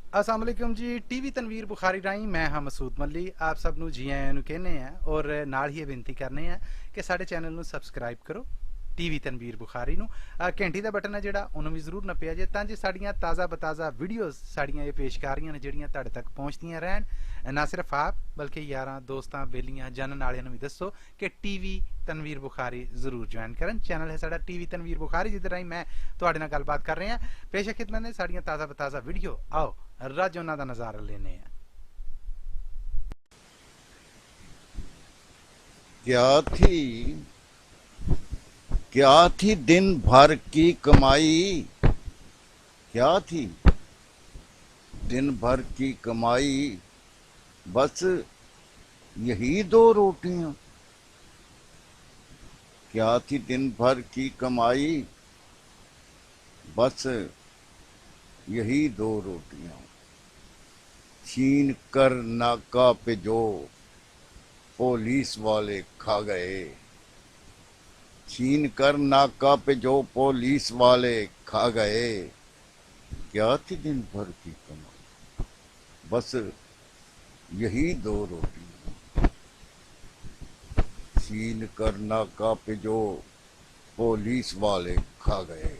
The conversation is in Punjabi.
अस्सलाम वालेकुम जी। टीवी तनवीर बुखारी राही मैं हाँ मसूद मल्ली आप सब ਨੂੰ ਜੀ ਆਇਆਂ ਨੂੰ ਕਹਿੰਦੇ ਆ ਔਰ ਨਾਲ ਹੀ ਇਹ ਬੇਨਤੀ ਕਰਨੇ ਆ ਕਿ ਸਾਡੇ ਚੈਨਲ ਨੂੰ ਸਬਸਕ੍ਰਾਈਬ ਕਰੋ ਟੀਵੀ ਤਨਵੀਰ ਬੁਖਾਰੀ ਨੂੰ ਘੰਟੀ ਦਾ ਬਟਨ ਹੈ ਜਿਹੜਾ ਉਹਨੂੰ ਵੀ ਜ਼ਰੂਰ ਨੱਪਿਆ ਜੇ ਤਾਂ ਜੇ ਸਾਡੀਆਂ ਤਾਜ਼ਾ ਬਤਾਜ਼ਾ ਵੀਡੀਓਜ਼ ਸਾਡੀਆਂ ਇਹ ਪੇਸ਼ ਕਰ ਰਹੀਆਂ ਨੇ ਜਿਹੜੀਆਂ ਤੁਹਾਡੇ ਤੱਕ ਪਹੁੰਚਦੀਆਂ ਰਹਿਣ ਨਾ ਸਿਰਫ ਆਪ ਬਲਕਿ ਯਾਰਾਂ ਦੋਸਤਾਂ ਬੇਲੀਆਂ ਜਾਣਨ ਵਾਲਿਆਂ ਨੂੰ ਵੀ ਦੱਸੋ ਕਿ ਟੀਵੀ ਤਨਵੀਰ ਬੁਖਾਰੀ ਜ਼ਰੂਰ ਜੁਆਇਨ ਕਰਨ। ਚੈਨਲ ਹੈ ਸਾਡਾ ਟੀਵੀ ਤਨਵੀਰ ਬੁਖਾਰੀ ਜਿਹਦੇ ਰਾਹੀਂ ਮੈਂ ਤੁਹਾਡੇ ਨਾਲ ਗੱਲਬਾਤ ਕਰ ਰਿਹਾ ਪੇਸ਼ ਖਿਦਮਤ ਨੇ ਸਾਡੀਆਂ ਤਾਜ਼ਾ ਬਤਾਜ਼ਾ ਵੀਡੀਓ ਆਓ रज उन्हों का नज़ारा लेने हैं। क्या थी दिन भर की कमाई, क्या थी दिन भर की कमाई, बस यही 2 रोटियां। क्या थी दिन भर की कमाई, बस यही 2 रोटियां। छीन कर नाका पे जो पुलिस वाले खा गए, छीन कर नाका पे जो पुलिस वाले खा गए। क्या थी दिन भर की कमाई, बस यही 2 रोटियां। छीन कर नाका पे जो पुलिस वाले खा गए।